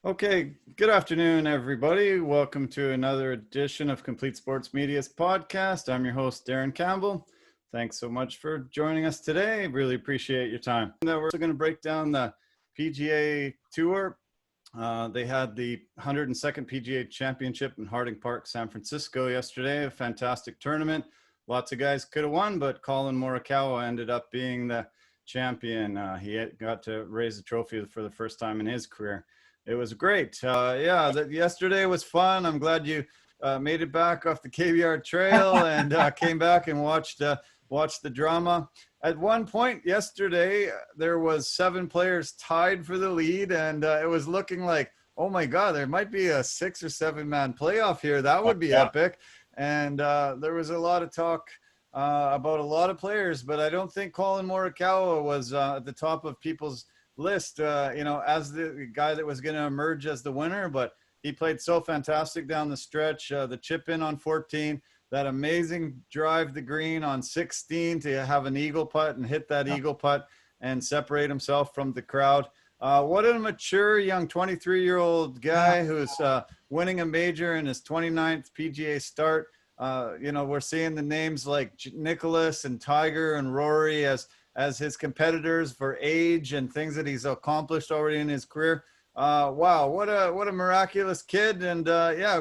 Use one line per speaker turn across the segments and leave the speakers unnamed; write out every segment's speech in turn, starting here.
Okay, good afternoon, everybody. Welcome to another edition of Complete Sports Media's podcast. I'm your host, Darren Campbell. Thanks so much for joining us today. Really appreciate your time. We're also going to break down the PGA Tour. They had the 102nd PGA Championship in Harding Park, San Francisco yesterday. A fantastic tournament. Lots of guys could have won, but Collin Morikawa ended up being the champion. He got to raise the trophy for the first time in his career. It was great. Yesterday was fun. I'm glad you made it back off the KBR trail and came back and watched the drama. At one point yesterday, there was 7 players tied for the lead, and it was looking like, oh my God, there might be a 6 or 7 man playoff here. That would be epic. And there was a lot of talk about a lot of players, but I don't think Collin Morikawa was at the top of people's list, as the guy that was going to emerge as the winner, but he played so fantastic down the stretch. The chip in on 14, that amazing drive the green on 16 to have an eagle putt and hit that eagle putt and separate himself from the crowd. What a mature young 23-year-old guy who's winning a major in his 29th PGA start. We're seeing the names like Nicholas and Tiger and Rory as his competitors for age and things that he's accomplished already in his career. Wow, what a miraculous kid, and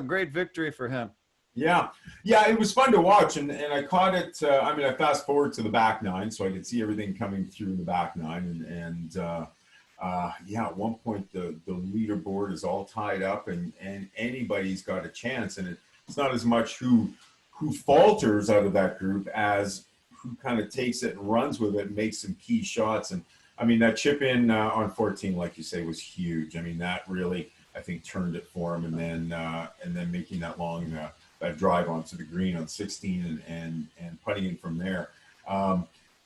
great victory for him.
Yeah, it was fun to watch, and I caught it. I fast forward to the back nine, so I could see everything coming through the back nine, and at one point the leaderboard is all tied up, and anybody's got a chance, and it's not as much who falters out of that group as who kind of takes it and runs with it and makes some key shots. And I mean, that chip in on 14, like you say, was huge. I mean, that really, I think, turned it for him. And then making that long that drive onto the green on 16 and putting in from there.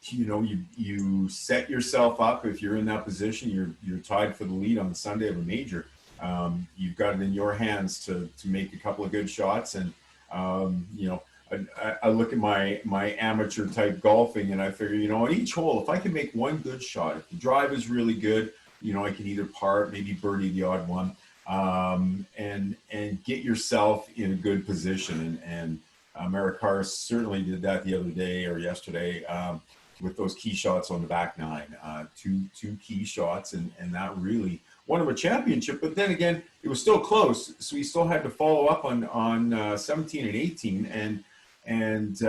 You set yourself up. If you're in that position, you're tied for the lead on the Sunday of a major. You've got it in your hands to make a couple of good shots. And I look at my amateur type golfing, and I figure, on each hole, if I can make one good shot, if the drive is really good, I can either par, maybe birdie the odd one, and get yourself in a good position. And Merrick Harris certainly did that the other day or yesterday with those key shots on the back nine, two key shots, and that really won him a championship. But then again, it was still close, so he still had to follow up on 17 and 18 and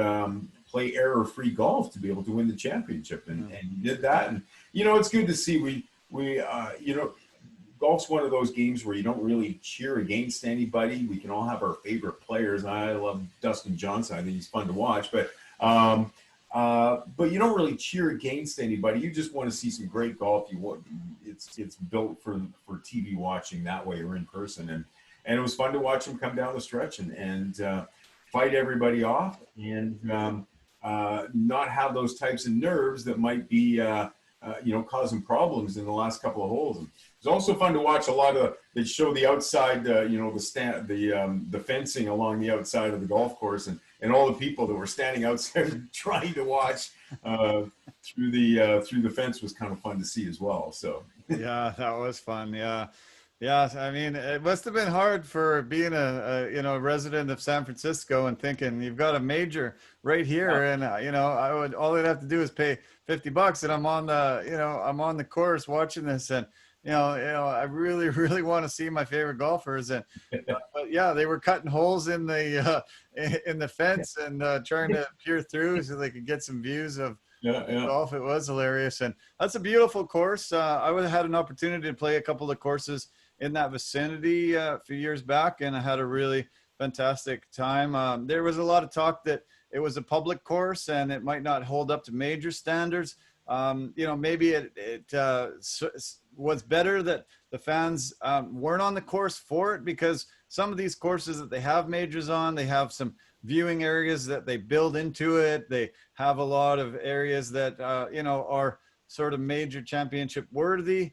play error-free golf to be able to win the championship, and he did that. And it's good to see. We golf's one of those games where you don't really cheer against anybody. We can all have our favorite players. I love Dustin Johnson. I think he's fun to watch, but you don't really cheer against anybody. You just want to see some great golf. It's built for TV watching that way, or in person, and it was fun to watch him come down the stretch and fight everybody off, and not have those types of nerves that might be causing problems in the last couple of holes. And it's also fun to watch a lot of they show the outside, the fencing along the outside of the golf course, and all the people that were standing outside trying to watch through the fence was kind of fun to see as well. So
yeah, that was fun. Yeah, I mean, it must have been hard for being a resident of San Francisco and thinking you've got a major right here, and all I'd have to do is pay $50, and I'm on the course watching this, and I really, really want to see my favorite golfers, and but yeah, they were cutting holes in the fence and trying to peer through so they could get some views of golf. It was hilarious, and that's a beautiful course. I would have had an opportunity to play a couple of courses in that vicinity a few years back, and I had a really fantastic time. There was a lot of talk that it was a public course and it might not hold up to major standards. Maybe it was better that the fans weren't on the course for it, because some of these courses that they have majors on, they have some viewing areas that they build into it. They have a lot of areas that, are sort of major championship worthy.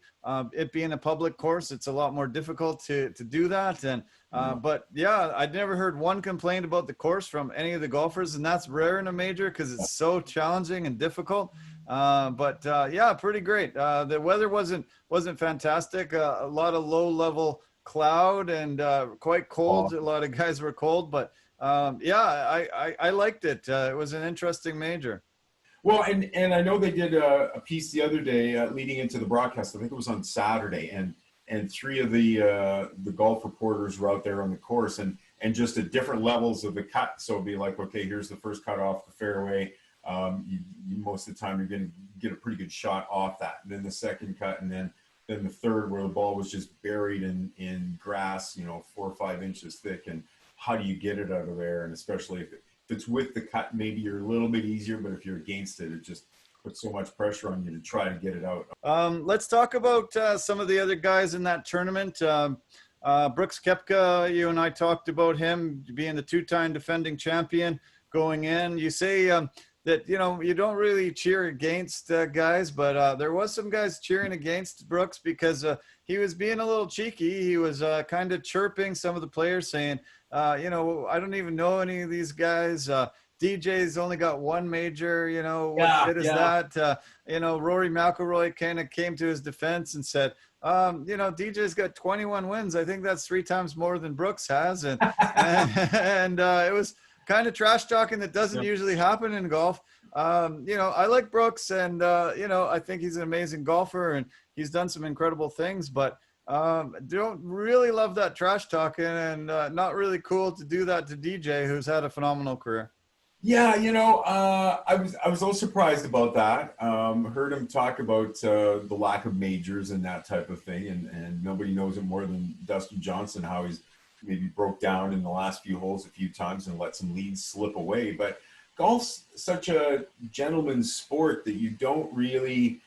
It being a public course, it's a lot more difficult to do that. And but yeah, I'd never heard one complaint about the course from any of the golfers, and that's rare in a major because it's so challenging and difficult. Pretty great. The weather wasn't fantastic. A lot of low level cloud and quite cold. A lot of guys were cold, but yeah, I liked it. It was an interesting major.
Well, and I know they did a piece the other day leading into the broadcast. I think it was on Saturday, and three of the golf reporters were out there on the course, and just at different levels of the cut. So it'd be like, okay, here's the first cut off the fairway. You most of the time you're going to get a pretty good shot off that, and then the second cut, and then the third where the ball was just buried in grass, 4 or 5 inches thick, and how do you get it out of there? And especially if it's with the cut, maybe you're a little bit easier, but if you're against it, it just puts so much pressure on you to try to get it out.
Let's talk about some of the other guys in that tournament. Brooks Koepka, you and I talked about him being the 2-time defending champion going in. You say that, you don't really cheer against guys, but there was some guys cheering against Brooks because he was being a little cheeky. He was kind of chirping some of the players saying, I don't even know any of these guys. DJ's only got 1 major, what shit is that? Rory McIlroy kind of came to his defense and said, DJ's got 21 wins. I think that's 3 times more than Brooks has. And it was kind of trash talking that doesn't usually happen in golf. I like Brooks and, I think he's an amazing golfer and he's done some incredible things, but don't really love that trash talking and not really cool to do that to DJ, who's had a phenomenal career.
Yeah, I was a little surprised about that. Heard him talk about the lack of majors and that type of thing, and nobody knows it more than Dustin Johnson, how he's maybe broke down in the last few holes a few times and let some leads slip away. But golf's such a gentleman's sport that you don't really,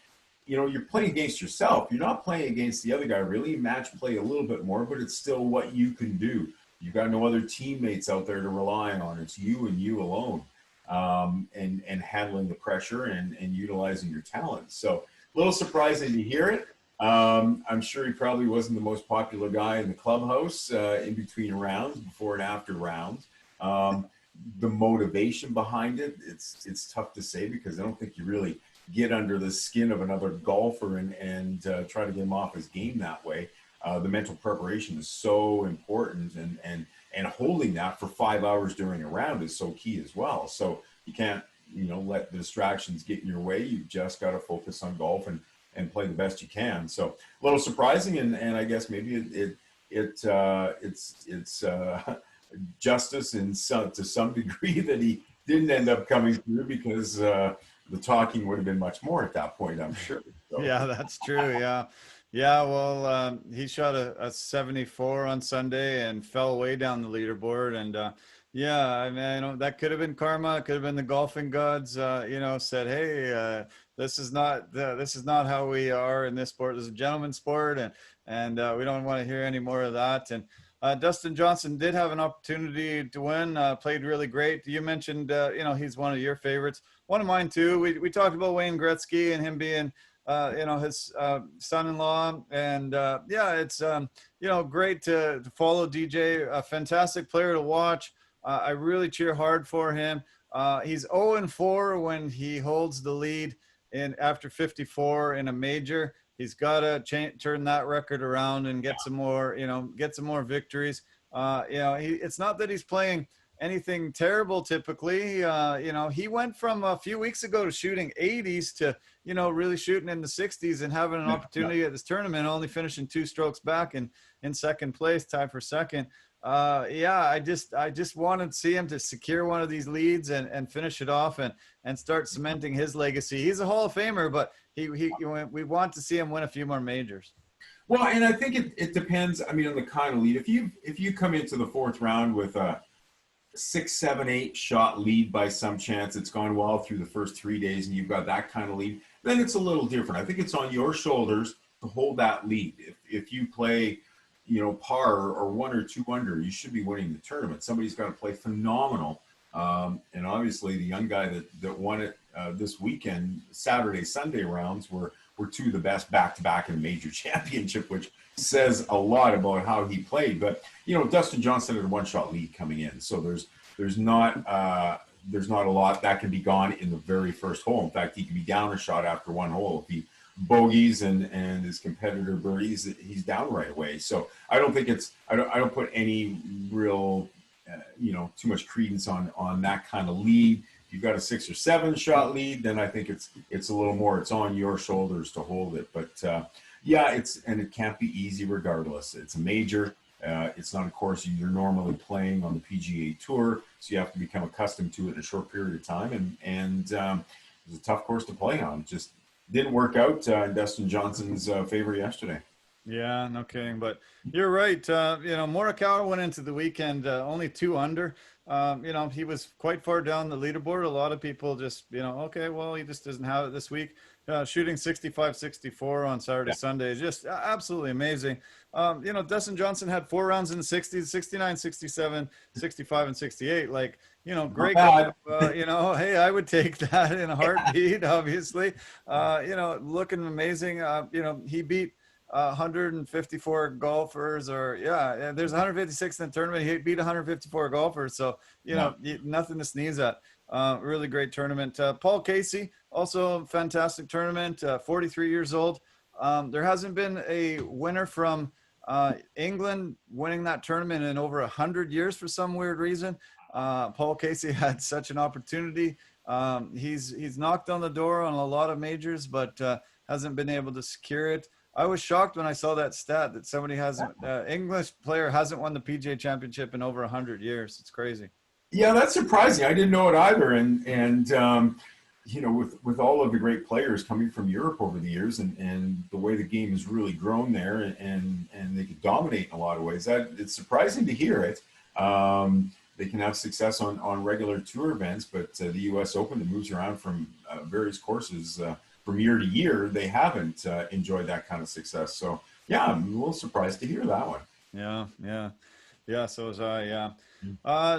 you're playing against yourself. You're not playing against the other guy, really. Match play a little bit more, but it's still what you can do. You've got no other teammates out there to rely on. It's you and you alone, and handling the pressure and utilizing your talents. So a little surprising to hear it. I'm sure he probably wasn't the most popular guy in the clubhouse in between rounds, before and after rounds. The motivation behind it, it's tough to say, because I don't think you really get under the skin of another golfer and try to get him off his game that way. The mental preparation is so important, and holding that for 5 hours during a round is so key as well. So you can't, let the distractions get in your way. You've just got to focus on golf and play the best you can. So a little surprising, and I guess maybe it's justice to some degree that he didn't end up coming through, because the talking would have been much more at that point, I'm sure. So.
Yeah, that's true. Yeah, well, he shot a 74 on Sunday and fell way down the leaderboard. And I mean, that could have been karma. It could have been the golfing gods, said, hey, this is not how we are in this sport. This is a gentleman's sport, and we don't want to hear any more of that. And Dustin Johnson did have an opportunity to win, played really great. You mentioned, he's one of your favorites. One of mine too. We talked about Wayne Gretzky and him being, his son-in-law, and it's great to follow DJ. A fantastic player to watch. I really cheer hard for him. He's 0-4 when he holds the lead after 54 in a major. He's got to turn that record around and get some more victories. It's not that he's playing anything terrible typically. He went from a few weeks ago to shooting 80s to, really shooting in the 60s and having an opportunity at this tournament, only finishing 2 strokes back in second place, tied for second. I just wanted to see him to secure one of these leads and finish it off and start cementing his legacy. He's a Hall of Famer, but we want to see him win a few more majors.
Well, and I think it depends, on the kind of lead. If you come into the 4th round with a 6, 7, 8 shot lead by some chance, it's gone well through the first 3 days, and you've got that kind of lead, then it's a little different. I think it's on your shoulders to hold that lead. If you play, par or 1 or 2 under, you should be winning the tournament. Somebody's got to play phenomenal. And obviously the young guy that won it this weekend, Saturday, Sunday rounds were 2 of the best back-to-back in a major championship, which says a lot about how he played. But, Dustin Johnson had a 1-shot lead coming in. So there's not a lot that can be gone in the very first hole. In fact, he could be down a shot after 1 hole if he bogeys and his competitor birdies, he's down right away. So I don't think I don't put any real, too much credence on that kind of lead. If you've got a 6 or 7 shot lead, then I think it's a little more, it's on your shoulders to hold it. But yeah, it can't be easy regardless. It's a major. It's not a course you're normally playing on the PGA Tour, so you have to become accustomed to it in a short period of time. And it's a tough course to play on. Just didn't work out in Dustin Johnson's favor yesterday.
Yeah, no kidding. But you're right. Morikawa went into the weekend only 2 under. He was quite far down the leaderboard. A lot of people just, okay, well, he just doesn't have it this week. Shooting 65-64 on Saturday, Sunday, just absolutely amazing. Dustin Johnson had 4 rounds in the 60s, 69, 67, 65, and 68. Like, great. Hey, I would take that in a heartbeat, obviously. Looking amazing. He beat 154 golfers, there's 156 in the tournament. He beat 154 golfers. So, nothing to sneeze at. Really great tournament. Paul Casey, also fantastic tournament, 43 years old. There hasn't been a winner from England winning that tournament in over 100 years for some weird reason. Paul Casey had such an opportunity. He's knocked on the door on a lot of majors, but hasn't been able to secure it. I was shocked when I saw that stat that somebody hasn't, English player hasn't won the PGA Championship in over 100 years. It's crazy.
Yeah, that's surprising. I didn't know it either. And with all of the great players coming from Europe over the years and the way the game has really grown there and they can dominate in a lot of ways, it's surprising to hear it. They can have success on regular tour events, but the U.S. Open that moves around from various courses from year to year, they haven't enjoyed that kind of success. So, yeah, I'm a little surprised to hear that one.
Yeah, so was I, yeah.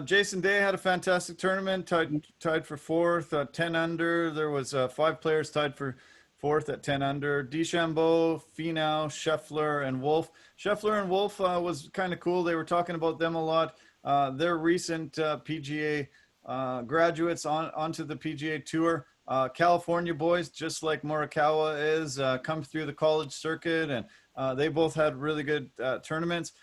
Jason Day had a fantastic tournament, tied for 4th, 10 under. There was 5 players tied for 4th at 10 under. DeChambeau, Finau, Scheffler, and Wolf. Scheffler and Wolf was kind of cool. They were talking about them a lot. They're recent PGA graduates onto the PGA Tour. California boys, just like Morikawa is, come through the college circuit, and they both had really good tournaments.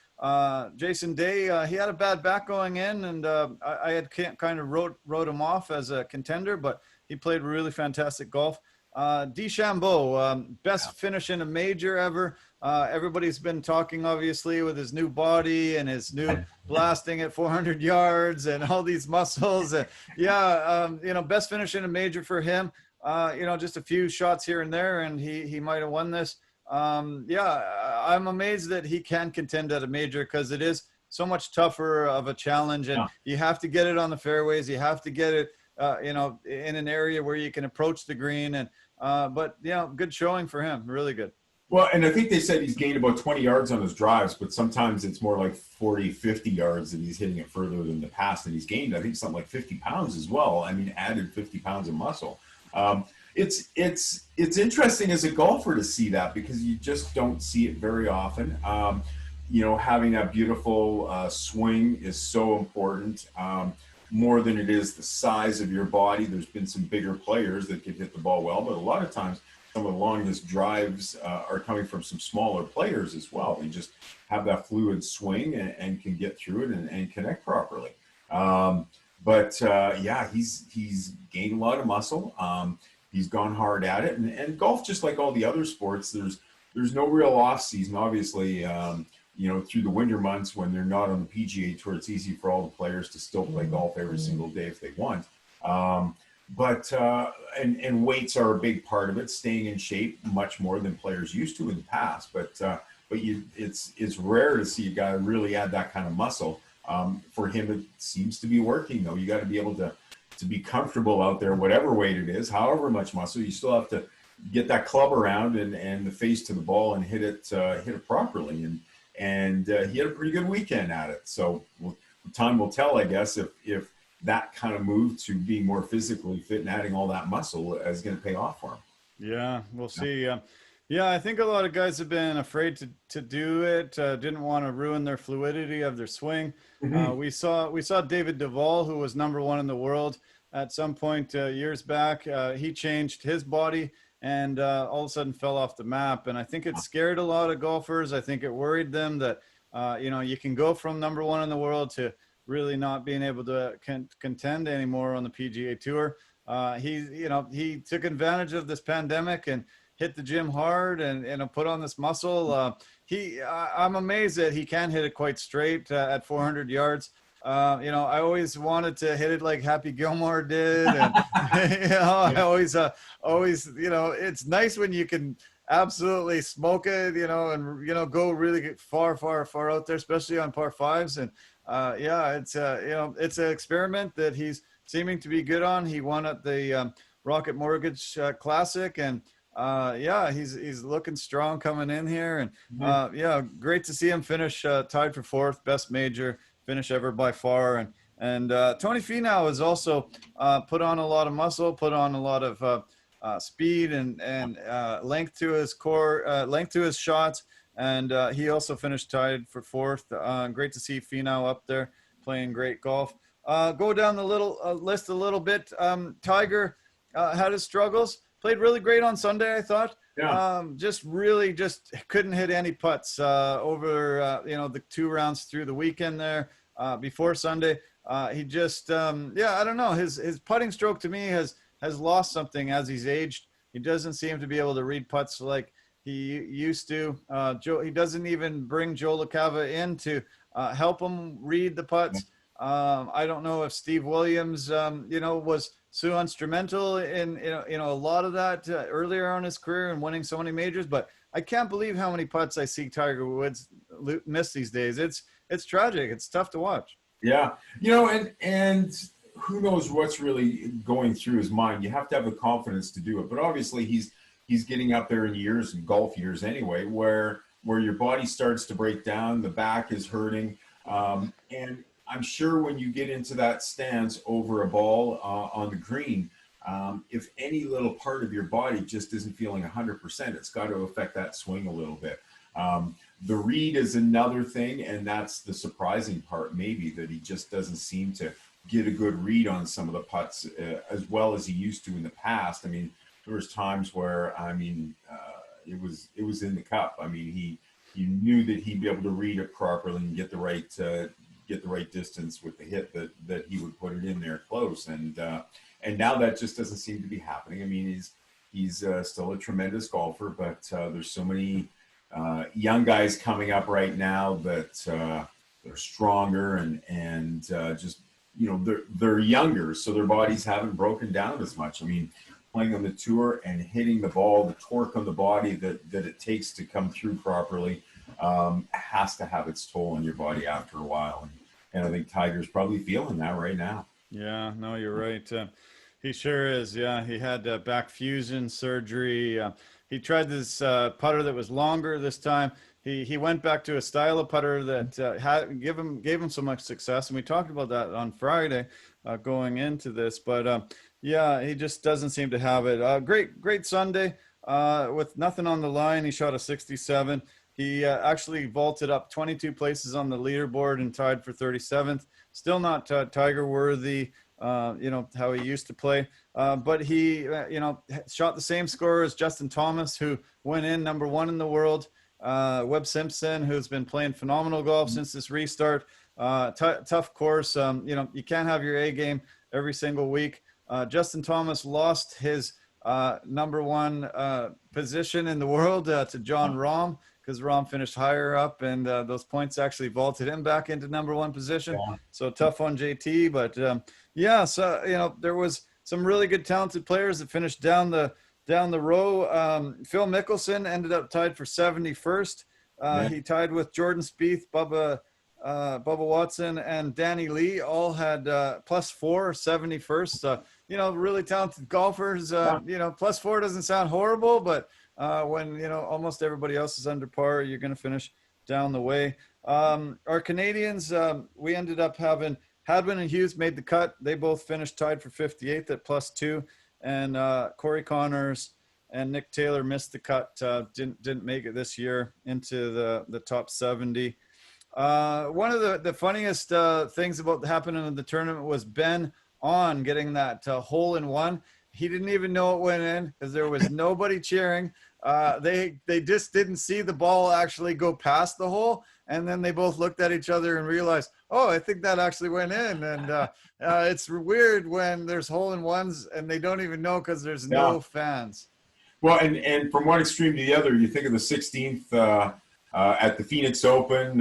Jason Day, he had a bad back going in, and I had kind of wrote him off as a contender, but he played really fantastic golf. DeChambeau, best finish in a major ever. Everybody's been talking, obviously, with his new body and his new blasting at 400 yards and all these muscles. Best finish in a major for him. Just a few shots here and there, and he might have won this. I'm amazed that he can contend at a major because it is so much tougher of a challenge, and you have to get it on the fairways. You have to get it, in an area where you can approach the green. And good showing for him. Really good.
Well, and I think they said he's gained about 20 yards on his drives, but sometimes it's more like 40, 50 yards that he's hitting it further than the past. And he's gained, I think, something like 50 pounds as well. I mean, added 50 pounds of muscle. It's interesting as a golfer to see that because you just don't see it very often. Having that beautiful swing is so important. More than it is the size of your body. There's been some bigger players that can hit the ball well, but a lot of times some of the longest drives are coming from some smaller players as well. They just have that fluid swing and can get through it and connect properly. He's gained a lot of muscle. He's gone hard at it, and golf, just like all the other sports, there's no real off season. Obviously, through the winter months when they're not on the PGA Tour, it's easy for all the players to still play golf every single day if they want. And weights are a big part of it, staying in shape much more than players used to in the past. It's rare to see a guy really add that kind of muscle. For him, it seems to be working though. You got to be able to be comfortable out there, whatever weight it is, however much muscle. You still have to get that club around and the face to the ball and hit it properly. And he had a pretty good weekend at it. So time will tell, I guess, if that kind of move to being more physically fit and adding all that muscle is going to pay off for him.
Yeah, we'll see. I think a lot of guys have been afraid to do it. Didn't want to ruin their fluidity of their swing. Mm-hmm. We saw David Duval, who was #1 in the world at some point years back. He changed his body and all of a sudden fell off the map. And I think it scared a lot of golfers. I think it worried them that, you can go from number one in the world to really not being able to contend anymore on the PGA Tour. He took advantage of this pandemic and hit the gym hard and put on this muscle. I'm amazed that he can hit it quite straight at 400 yards. I always wanted to hit it like Happy Gilmore did. And, I always, it's nice when you can absolutely smoke it, and, go really far out there, especially on par fives. And, it's an experiment that he's seeming to be good on. He won at the Rocket Mortgage Classic, and he's looking strong coming in here. And great to see him finish tied for fourth, best major finish ever by far. And Tony Finau has also put on a lot of muscle, put on a lot of speed and length to his core, length to his shots. And he also finished tied for fourth. Great to see Finau up there playing great golf. Go down the list a little bit. Tiger had his struggles. Played really great on Sunday, I thought.
Yeah.
Just couldn't hit any putts over the 2 rounds through the weekend there before Sunday. He just I don't know, his putting stroke to me has lost something as he's aged. He doesn't seem to be able to read putts like he used to. He doesn't even bring Joe LaCava in to help him read the putts. I don't know if Steve Williams was so instrumental in a lot of that earlier on in his career and winning so many majors, but I can't believe how many putts I see Tiger Woods miss these days. It's tragic. It's tough to watch.
Yeah. And who knows what's really going through his mind. You have to have the confidence to do it. But obviously he's getting up there in years, in golf years anyway, where your body starts to break down, the back is hurting. And I'm sure when you get into that stance over a ball on the green, if any little part of your body just isn't feeling 100%, it's got to affect that swing a little bit. The read is another thing, and that's the surprising part, maybe, that he just doesn't seem to get a good read on some of the putts as well as he used to in the past. I mean, there was times where, it was in the cup. I mean, he knew that he'd be able to read it properly and get the right distance with the hit that he would put it in there close. And now that just doesn't seem to be happening. I mean, he's still a tremendous golfer, but there's so many young guys coming up right now that they're stronger and just, they're younger, so their bodies haven't broken down as much. I mean, playing on the tour and hitting the ball, the torque on the body that it takes to come through properly has to have its toll on your body after a while. And I think Tiger's probably feeling that right now.
Yeah, no, you're right. He sure is. Yeah, he had back fusion surgery. He tried this putter that was longer this time. He went back to a style of putter that gave him so much success, and we talked about that on Friday going into this. But he just doesn't seem to have it. Great Sunday with nothing on the line. He shot a 67. He actually vaulted up 22 places on the leaderboard and tied for 37th. Still not Tiger worthy, how he used to play. But he, shot the same score as Justin Thomas, who went in number 1 in the world. Webb Simpson, who's been playing phenomenal golf since this restart. Tough course. You can't have your A game every single week. Justin Thomas lost his number 1 position in the world to John Rahm, because Rahm finished higher up, and those points actually vaulted him back into number 1 position. Yeah. So tough on JT, but there was some really good talented players that finished down the row. Phil Mickelson ended up tied for 71st. He tied with Jordan Spieth, Bubba Watson, and Danny Lee. All had +4, 71st. Really talented golfers. +4 doesn't sound horrible, but when almost everybody else is under par, you're going to finish down the way. Our Canadians, we ended up having Hadwin and Hughes made the cut. They both finished tied for 58th at +2, and Corey Connors and Nick Taylor missed the cut. Didn't make it this year into the top 70. One of the funniest things about happening in the tournament was Ben On getting that hole in one. he didn't even know it went in because there was nobody cheering. They just didn't see the ball actually go past the hole. And then they both looked at each other and realized, oh, I think that actually went in. And it's weird when there's hole-in-ones and they don't even know because there's no fans.
Well, and from one extreme to the other, you think of the 16th at the Phoenix Open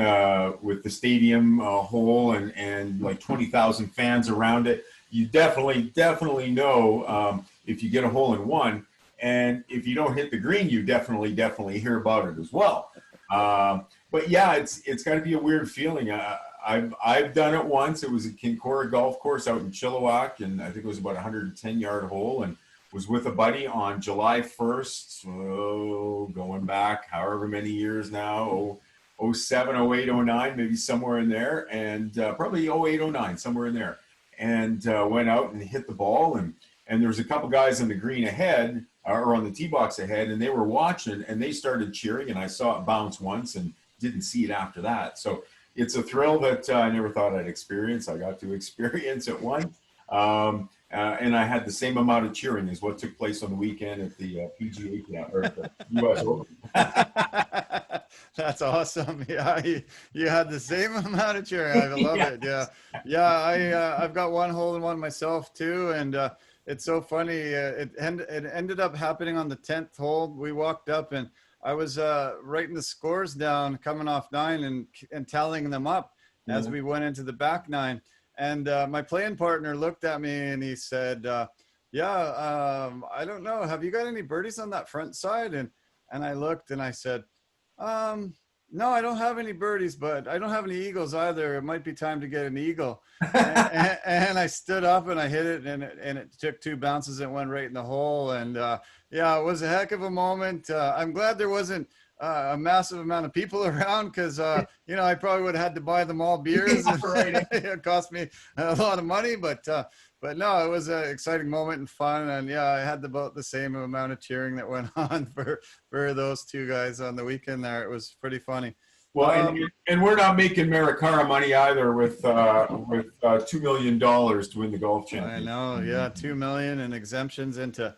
with the stadium hole and like 20,000 fans around it. You definitely know if you get a hole-in-one. And if you don't hit the green, you definitely hear about it as well. But yeah, it's got to be a weird feeling. I've done it once. It was at Kincora Golf Course out in Chilliwack, and I think it was about a 110-yard hole, and was with a buddy on July 1st, going back however many years now, 07, 08, 09, maybe somewhere in there, and probably 08, 09, somewhere in there. And went out and hit the ball, and there was a couple guys on the green ahead, or on the tee box ahead, and they were watching, and they started cheering, and I saw it bounce once and didn't see it after that. So it's a thrill that I never thought I'd experience. I got to experience it once. And I had the same amount of cheering as what took place on the weekend at the PGA or the US Open.
That's awesome. Yeah, you had the same amount of cheering. I love it. Yeah. I've got one hole-in-one myself too, and it's so funny. It ended up happening on the 10th hole. We walked up and I was writing the scores down, coming off 9 and tallying them up as we went into the back 9. And my playing partner looked at me and he said, I don't know. Have you got any birdies on that front side? And I looked and I said, no, I don't have any birdies, but I don't have any eagles either. It might be time to get an eagle. and I stood up and I hit it, and it took 2 bounces and went right in the hole. And it was a heck of a moment. I'm glad there wasn't a massive amount of people around, because I probably would have had to buy them all beers. It cost me a lot of money, but no, it was an exciting moment and fun. And I had about the same amount of cheering that went on for those 2 guys on the weekend there. It was pretty funny.
Well, and we're not making Marikara money either with $2 million to win the golf championship.
I know, $2 million and exemptions into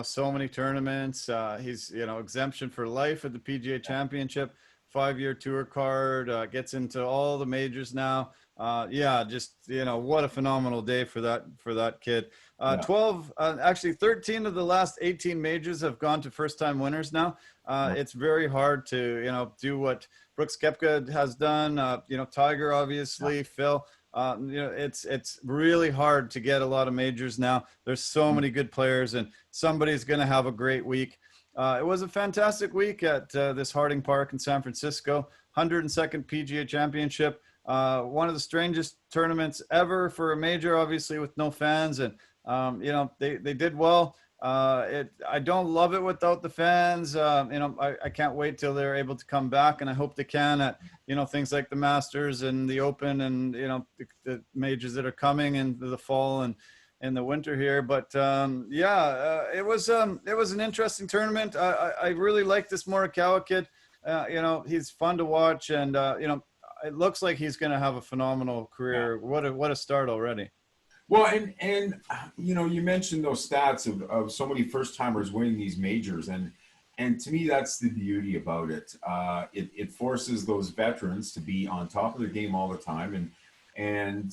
so many tournaments. He's exemption for life at the PGA Championship, 5-year tour card, gets into all the majors now. Just what a phenomenal day for that kid. 13 of the last 18 majors have gone to first-time winners now. It's very hard to do what Brooks Koepka has done. Tiger, obviously, Phil. It's really hard to get a lot of majors now. There's so many good players, and somebody's going to have a great week. It was a fantastic week at this Harding Park in San Francisco, 102nd PGA Championship. One of the strangest tournaments ever for a major, obviously, with no fans. And, they did well. I don't love it without the fans. I can't wait till they're able to come back, and I hope they can at, things like the Masters and the Open and, the majors that are coming in the fall and in the winter here. But it was an interesting tournament. I really like this Morikawa kid. He's fun to watch, and, it looks like he's going to have a phenomenal career. What a start already.
Well, and you mentioned those stats of so many first timers winning these majors, and to me that's the beauty about it. It forces those veterans to be on top of their game all the time, and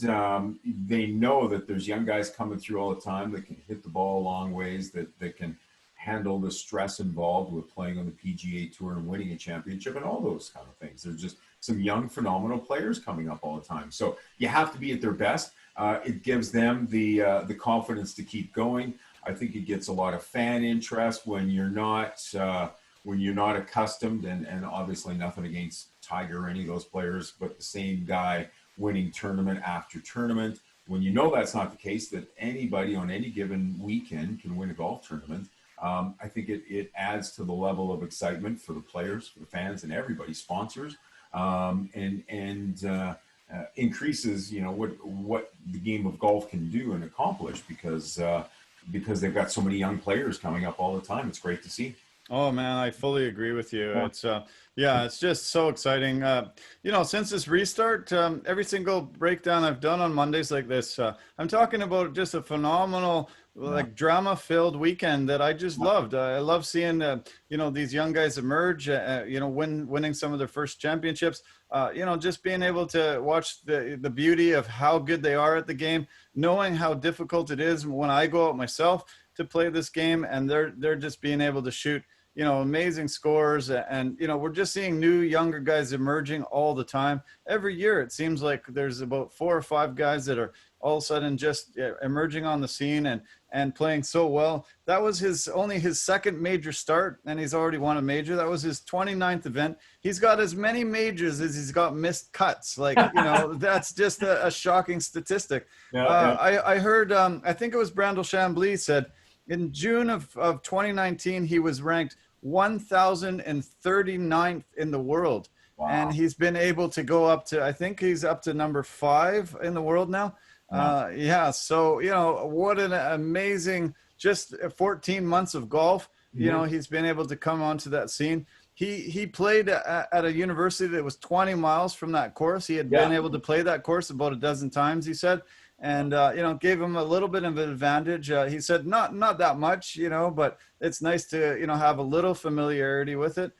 they know that there's young guys coming through all the time that can hit the ball a long ways, that can handle the stress involved with playing on the PGA Tour and winning a championship and all those kind of things. There's just some young, phenomenal players coming up all the time. So you have to be at their best. It gives them the confidence to keep going. I think it gets a lot of fan interest when you're not accustomed, and obviously nothing against Tiger or any of those players, but the same guy winning tournament after tournament. When you know that's not the case, that anybody on any given weekend can win a golf tournament, I think it adds to the level of excitement for the players, for the fans, and everybody, sponsors, and increases, what the game of golf can do and accomplish, because they've got so many young players coming up all the time. It's great to see.
Oh man, I fully agree with you. It's it's just so exciting. Since this restart, every single breakdown I've done on Mondays like this, I'm talking about just a phenomenal like drama-filled weekend that I just loved. I love seeing these young guys emerge. Winning some of their first championships. Just being able to watch the beauty of how good they are at the game, knowing how difficult it is when I go out myself to play this game, and they're just being able to shoot amazing scores, and we're just seeing new younger guys emerging all the time. Every year it seems like there's about 4 or 5 guys that are all of a sudden just emerging on the scene and playing so well. That was only his second major start, and he's already won a major. That was his 29th event. He's got as many majors as he's got missed cuts. Like, that's just a shocking statistic. I heard, I think it was Brandel Chambly said in June of 2019, he was ranked 1,039th in the world. Wow. And he's been able to go up to, I think he's up to number 5 in the world now. Wow. So, what an amazing, just 14 months of golf. He's been able to come onto that scene. He played at a university that was 20 miles from that course. He had been able to play that course about a dozen times, he said, and, gave him a little bit of an advantage. He said, not that much, but it's nice to, have a little familiarity with it.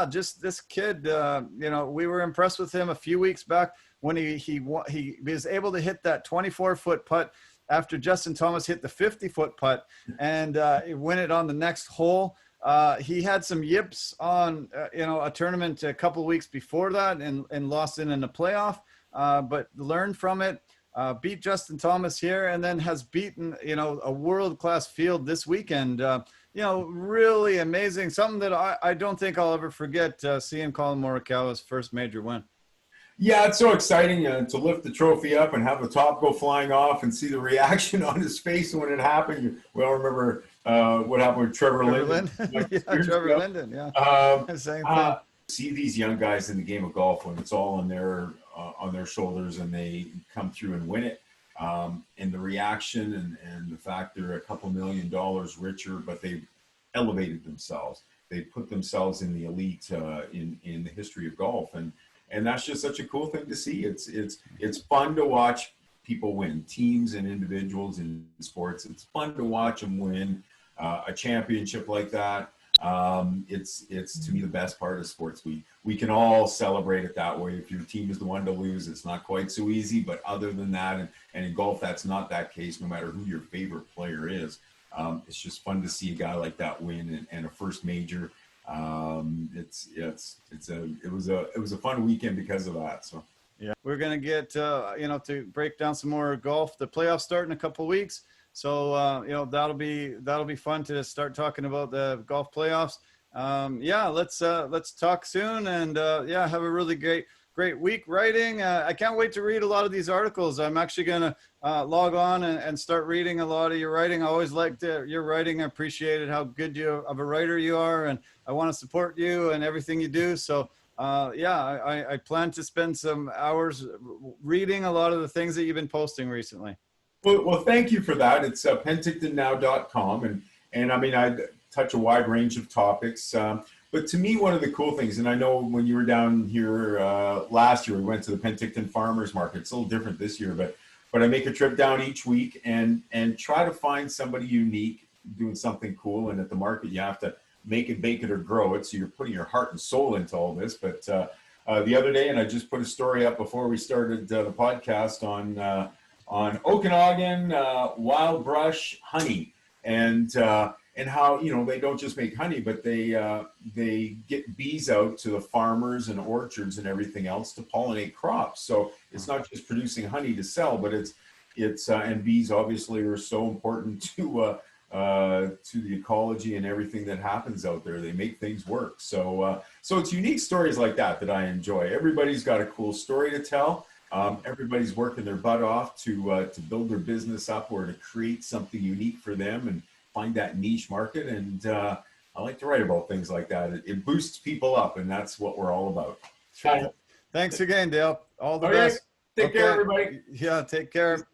Just this kid, we were impressed with him a few weeks back when he was able to hit that 24-foot putt after Justin Thomas hit the 50-foot putt and win it on the next hole. He had some yips on, a tournament a couple of weeks before that and lost it in the playoff, but learned from it, beat Justin Thomas here, and then has beaten, a world-class field this weekend. Really amazing. Something that I don't think I'll ever forget, seeing Collin Morikawa's first major win.
Yeah, it's so exciting to lift the trophy up and have the top go flying off and see the reaction on his face when it happened. We all remember what happened with Trevor Linden.
Trevor Linden, same thing.
See these young guys in the game of golf when it's all on their shoulders and they come through and win it. And the reaction and the fact they're a couple $1 million richer, but they've elevated themselves. They put themselves in the elite in the history of golf. And that's just such a cool thing to see. It's fun to watch people win, teams and individuals in sports. It's fun to watch them win a championship like that. It's to me the best part of sports. We can all celebrate it that way. If your team is the one to lose, it's not quite so easy. But other than that, and in golf, that's not that case. No matter who your favorite player is, it's just fun to see a guy like that win and a first major. It was a fun weekend because of that. So
yeah, we're gonna get to break down some more golf. The playoffs start in a couple of weeks, so that'll be fun to start talking about the golf playoffs. Let's talk soon, and have a really great week writing. I can't wait to read a lot of these articles. I'm actually gonna log on and start reading a lot of your writing. I always liked your writing. I appreciated how good of a writer you are, and I want to support you and everything you do. So I plan to spend some hours reading a lot of the things that you've been posting recently.
Well, thank you for that. It's pentictonnow.com, and I mean, I touch a wide range of topics. But to me, one of the cool things, and I know when you were down here last year, we went to the Penticton Farmers Market. It's a little different this year, but I make a trip down each week and try to find somebody unique doing something cool. And at the market, you have to make it, bake it, or grow it. So you're putting your heart and soul into all this. But the other day, and I just put a story up before we started the podcast on Okanagan wild brush honey, and how they don't just make honey, but they get bees out to the farmers and orchards and everything else to pollinate crops. So it's not just producing honey to sell, but it's and bees obviously are so important to the ecology and everything that happens out there. They make things work. So it's unique stories like that I enjoy. Everybody's got a cool story to tell. Everybody's working their butt off to build their business up or to create something unique for them and find that niche market. And I like to write about things like that. It boosts people up, and that's what we're all about.
Thanks again, Dale. All the best.
Take care, everybody.
Yeah, take care.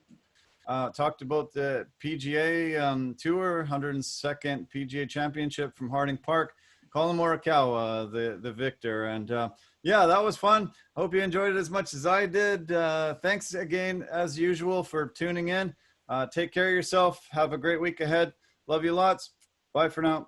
Talked about the PGA Tour, 102nd PGA Championship from Harding Park. Collin Morikawa, the victor. And that was fun. Hope you enjoyed it as much as I did. Thanks again, as usual, for tuning in. Take care of yourself. Have a great week ahead. Love you lots. Bye for now.